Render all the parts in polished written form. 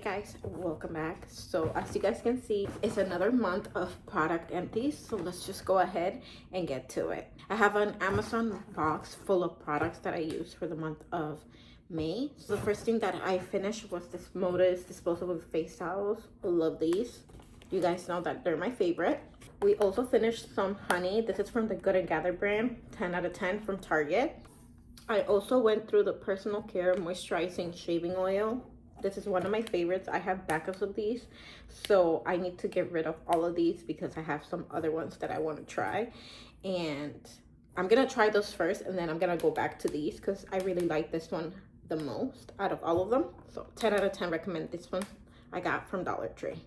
guys, welcome back. So as you guys can see, it's another month of product empties, so let's just go ahead and get to it. I have an Amazon box full of products that I use for the month of May. So the first thing that I finished was this Modus disposable face towels. I love these. You guys know that they're my favorite. We also finished some honey. This is from the Good and Gather brand, 10 out of 10 from Target. I also went through the personal care moisturizing shaving oil. This is one of my favorites. I have backups of these, so I need to get rid of all of these because I have some other ones that I want to try, and I'm gonna try those first and then I'm gonna go back to these because I really like this one the most out of all of them. So 10 out of 10 recommend this one. I got from Dollar Tree.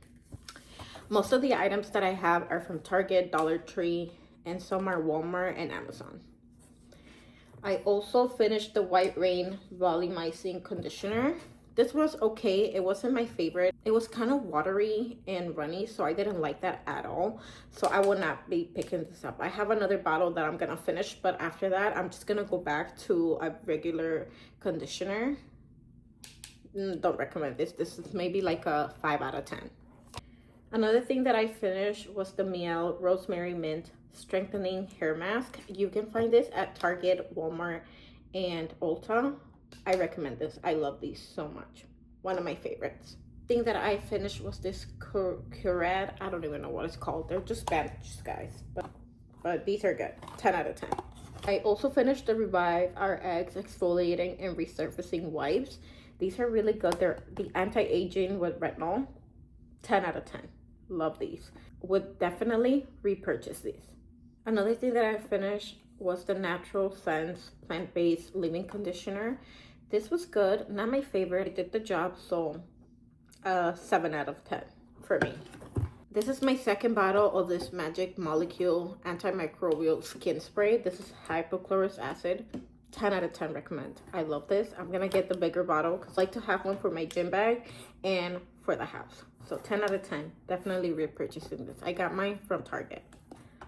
Most of the items that I have are from Target, Dollar Tree, and some are Walmart and Amazon. I also finished the White Rain volumizing conditioner. This was okay. It wasn't my favorite. It was kind of watery and runny, so I didn't like that at all. So I will not be picking this up. I have another bottle that I'm gonna finish, but after that, I'm just gonna go back to a regular conditioner. Don't recommend this. This is maybe like a 5 out of 10. Another thing that I finished was the Miel Rosemary Mint Strengthening Hair Mask. You can find this at Target, Walmart, and Ulta. I recommend this. I love these so much. One of my favorites. Thing that I finished was this Curad. I don't even know what it's called. They're just bandages, guys. But these are good. 10 out of 10. I also finished the Revive Our Eggs Exfoliating and Resurfacing Wipes. These are really good. They're the anti-aging with retinol. 10 out of 10. Love these. Would definitely repurchase these. Another thing that I finished was the Natural Sense plant-based leave-in conditioner. This was good. Not my favorite. It did the job, so 7 out of 10 for me. This is my second bottle of this Magic Molecule antimicrobial skin spray. This is hypochlorous acid. 10 out of 10 recommend. I love this. I'm gonna get the bigger bottle because I like to have one for my gym bag and for the house. So 10 out of 10. Definitely repurchasing this. I got mine from Target.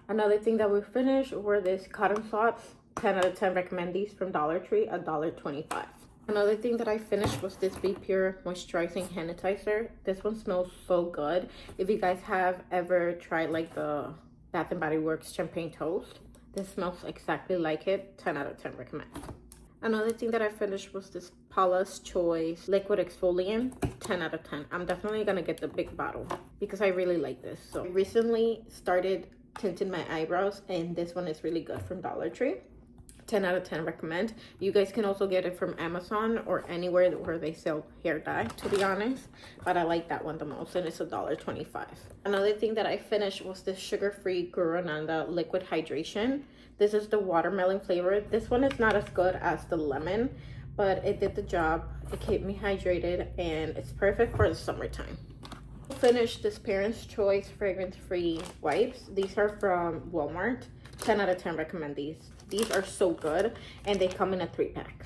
Another thing that we finished were these cotton swabs. 10 out of 10 recommend these from Dollar Tree, $1.25. Another thing that I finished was this Be Pure Moisturizing Sanitizer. This one smells so good. If you guys have ever tried like the Bath & Body Works Champagne Toast, this smells exactly like it. 10 out of 10 recommend. Another thing that I finished was this Paula's Choice Liquid Exfoliant. 10 out of 10. I'm definitely gonna get the big bottle because I really like this. So I recently started tinting my eyebrows, and this one is really good from Dollar Tree. 10 out of 10 recommend. You guys can also get it from Amazon or anywhere where they sell hair dye, to be honest, but I like that one the most, and it's $1.25. Another thing that I finished was this sugar-free Gurananda liquid hydration. This is the watermelon flavor. This one is not as good as the lemon, but it did the job. It kept me hydrated, and it's perfect for the summertime. Finished this Parents' Choice fragrance-free wipes. These are from Walmart. 10 out of 10 recommend these. These are so good, and they come in a 3-pack.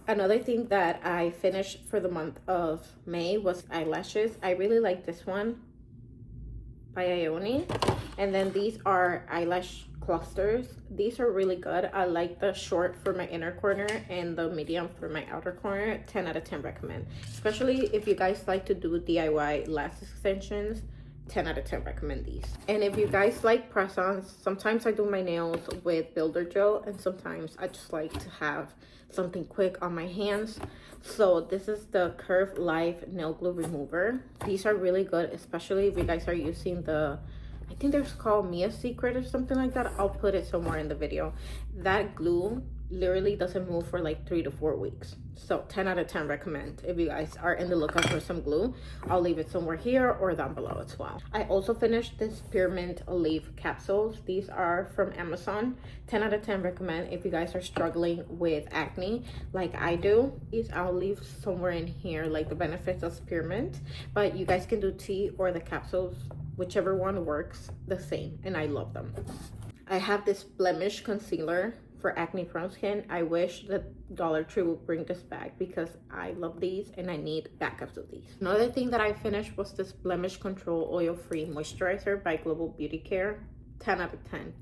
Another thing that I finished for the month of May was eyelashes. I really like this one by Ione. And then these are eyelash clusters. These are really good. I like the short for my inner corner and the medium for my outer corner. 10 out of 10 recommend. Especially if you guys like to do DIY lash extensions. 10 out of 10 recommend these. And if you guys like press-ons, sometimes I do my nails with builder gel, and sometimes I just like to have something quick on my hands. So this is the Curve Life nail glue remover. These are really good, especially if you guys are using the, I think they're called Mia Secret or something like that. I'll put it somewhere in the video. That glue literally doesn't move for like 3 to 4 weeks. So 10 out of 10 recommend. If you guys are in the lookout for some glue, I'll leave it somewhere here or down below as well. I also finished this Spearmint Olive capsules. These are from Amazon. 10 out of 10 recommend if you guys are struggling with acne like I do. I'll leave somewhere in here like the benefits of spearmint, but you guys can do tea or the capsules, whichever one works the same, and I love them. I have this blemish concealer for acne prone skin. I wish that Dollar Tree would bring this back because I love these and I need backups of these. Another thing that I finished was this Blemish Control Oil-Free Moisturizer by Global Beauty Care. 10 out of 10.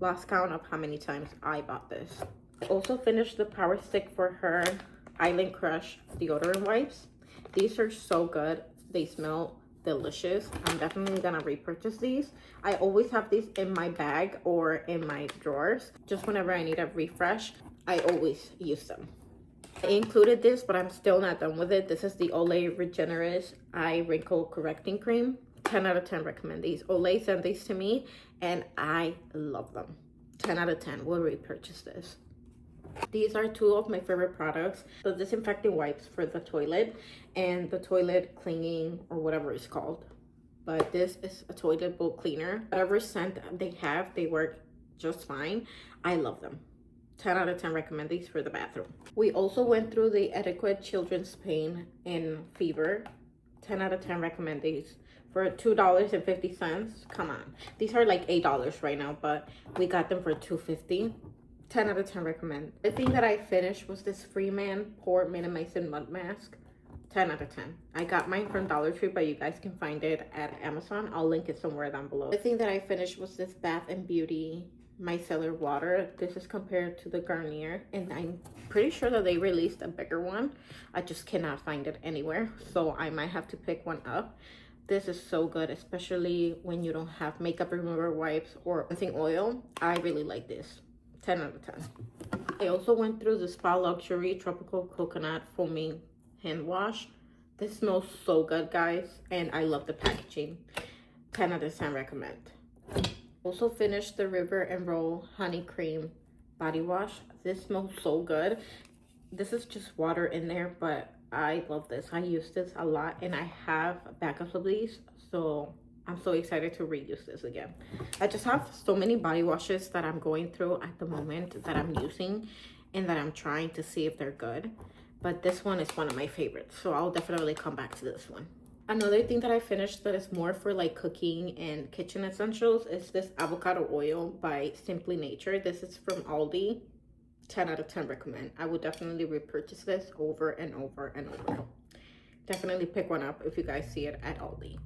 Lost count of how many times I bought this. I also finished the Power Stick for Her Island Crush deodorant wipes. These are so good. They smell delicious. I'm definitely gonna repurchase these. I always have these in my bag or in my drawers. Just whenever I need a refresh, I always use them. I included this, but I'm still not done with it. This is the Olay Regenerist Eye Wrinkle Correcting Cream. 10 out of 10 recommend these. Olay sent these to me and I love them. 10 out of 10 will repurchase this. These are two of my favorite products: the disinfecting wipes for the toilet and the toilet cleaning, or whatever it's called. But this is a toilet bowl cleaner. Whatever scent they have, they work just fine. I love them. 10 out of 10 recommend these for the bathroom. We also went through the Adequate Children's Pain and Fever. 10 out of 10 recommend these for $2.50. Come on, these are like $8 right now, but we got them for $2.50. 10 out of 10 recommend. The thing that I finished was this Freeman Pore Minimizing Mud Mask. 10 out of 10. I got mine from Dollar Tree, but you guys can find it at Amazon. I'll link it somewhere down below. The thing that I finished was this Bath and Beauty Micellar Water. This is compared to the Garnier, and I'm pretty sure that they released a bigger one. I just cannot find it anywhere, so I might have to pick one up. This is so good, especially when you don't have makeup remover wipes or cleansing oil. I really like this. 10 out of 10. I also went through the Spa Luxury Tropical Coconut Foaming Hand Wash. This smells so good, guys, and I love the packaging. 10 out of 10 recommend. Also finished the River and Roll Honey Cream Body Wash. This smells so good. This is just water in there, but I love this. I use this a lot, and I have backups of these, so I'm so excited to reuse this again. I just have so many body washes that I'm going through at the moment that I'm using and that I'm trying to see if they're good. But this one is one of my favorites, so I'll definitely come back to this one. Another thing that I finished that is more for like cooking and kitchen essentials is this avocado oil by Simply Nature. This is from Aldi. 10 out of 10 recommend. I would definitely repurchase this over and over and over. Definitely pick one up if you guys see it at Aldi.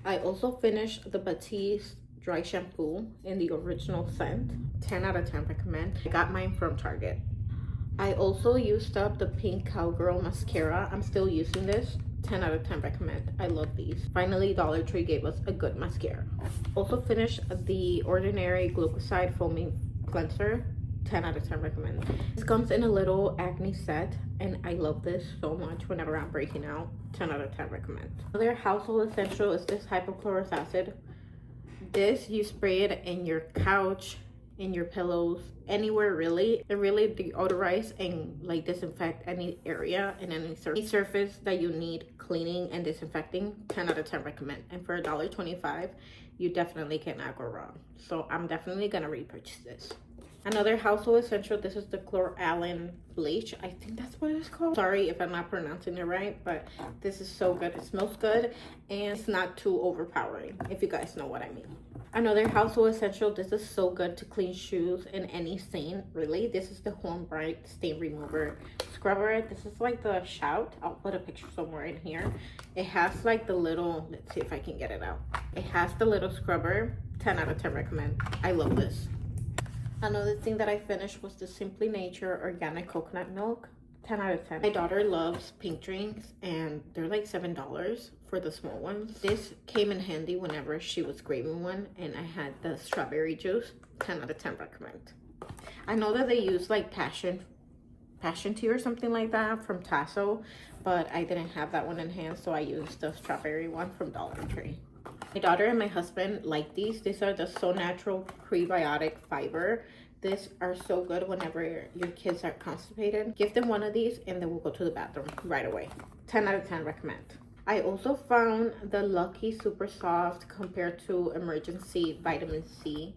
I also finished the Batiste dry shampoo in the original scent. 10 out of 10 recommend. I got mine from Target. I also used up the Pink Cowgirl mascara. I'm still using this. 10 out of 10 recommend. I love these. Finally, Dollar Tree gave us a good mascara. Also finished the Ordinary Glucoside Foaming Cleanser. 10 out of 10 recommend. This comes in a little acne set, and I love this so much whenever I'm breaking out. 10 out of 10 recommend. Another household essential is this hypochlorous acid. This, you spray it in your couch, in your pillows, anywhere really. It really deodorize and like disinfect any area and any surface that you need cleaning and disinfecting. 10 out of 10 recommend. And for $1.25, you definitely cannot go wrong. So I'm definitely gonna repurchase this. Another household essential, this is the Chloralin bleach. I think that's what it's called. Sorry if I'm not pronouncing it right, but this is so good. It smells good and it's not too overpowering, if you guys know what I mean. Another household essential, this is so good to clean shoes and any stain, really. This is the Home Bright Stain Remover Scrubber. This is like the Shout. I'll put a picture somewhere in here. It has like the little, let's see if I can get it out. It has the little scrubber. 10 out of 10 recommend. I love this. Another thing that I finished was the Simply Nature Organic Coconut Milk. 10 out of 10. My daughter loves pink drinks, and they're like $7 for the small ones. This came in handy whenever she was craving one, and I had the strawberry juice. 10 out of 10 recommend. I know that they use like passion tea or something like that from Tasso, but I didn't have that one in hand, so I used the strawberry one from Dollar Tree. My daughter and my husband like these. These are the So Natural Prebiotic Fiber. These are so good whenever your kids are constipated. Give them one of these and then we'll go to the bathroom right away. 10 out of 10 recommend. I also found the Lucky Super Soft Compared to Emergency Vitamin C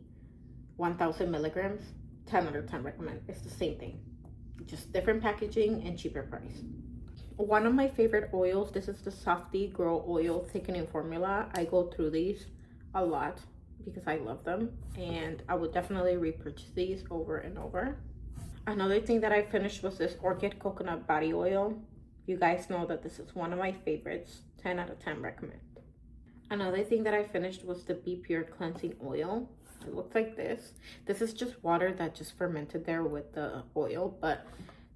1000 milligrams. 10 out of 10 recommend. It's the same thing, just different packaging and cheaper price. One of my favorite oils, this is the Softy Grow Oil Thickening Formula. I go through these a lot because I love them, and I would definitely repurchase these over and over. Another thing that I finished was this Orchid Coconut Body Oil. You guys know that this is one of my favorites. 10 out of 10 recommend. Another thing that I finished was the Be Pure Cleansing Oil. It looks like this. This is just water that just fermented there with the oil, but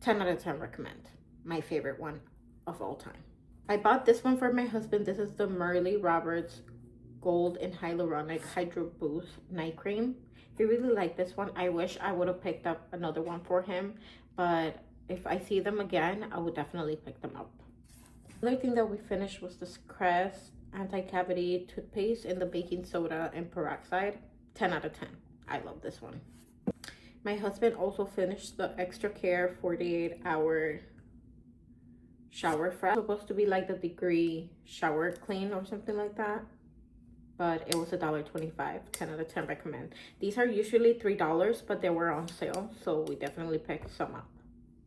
10 out of 10 recommend. My favorite one of all time. I bought this one for my husband. This is the Merle Roberts Gold and Hyaluronic Hydro Boost Night Cream. He really liked this one. I wish I would have picked up another one for him, but if I see them again, I would definitely pick them up. The other thing that we finished was this Crest Anti-Cavity Toothpaste in the baking soda and peroxide. 10 out of 10. I love this one. My husband also finished the Extra Care 48-hour shower fresh. It's supposed to be like the Degree shower clean or something like that, but it was $1.25. 10 out of 10 recommend. These are usually $3, but they were on sale, so we definitely picked some up.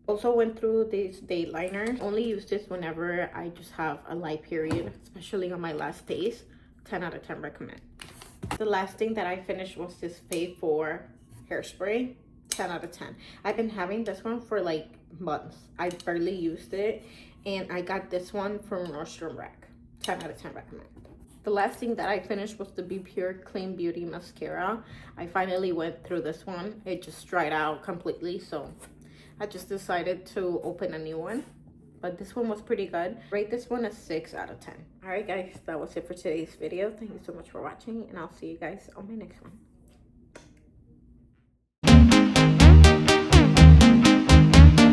Also went through these day liners. Only use this whenever I just have a light period, especially on my last days. 10 out of 10 recommend. The last thing that I finished was this Fave 4 hairspray. 10 out of 10. I've been having this one for like months. I barely used it, and I got this one from Nordstrom Rack. 10 out of 10 recommend. The last thing that I finished was the Be Pure Clean Beauty Mascara. I finally went through this one. It just dried out completely, so I just decided to open a new one. But this one was pretty good. Rate this one a 6 out of 10. Alright guys, that was it for today's video. Thank you so much for watching, and I'll see you guys on my next one.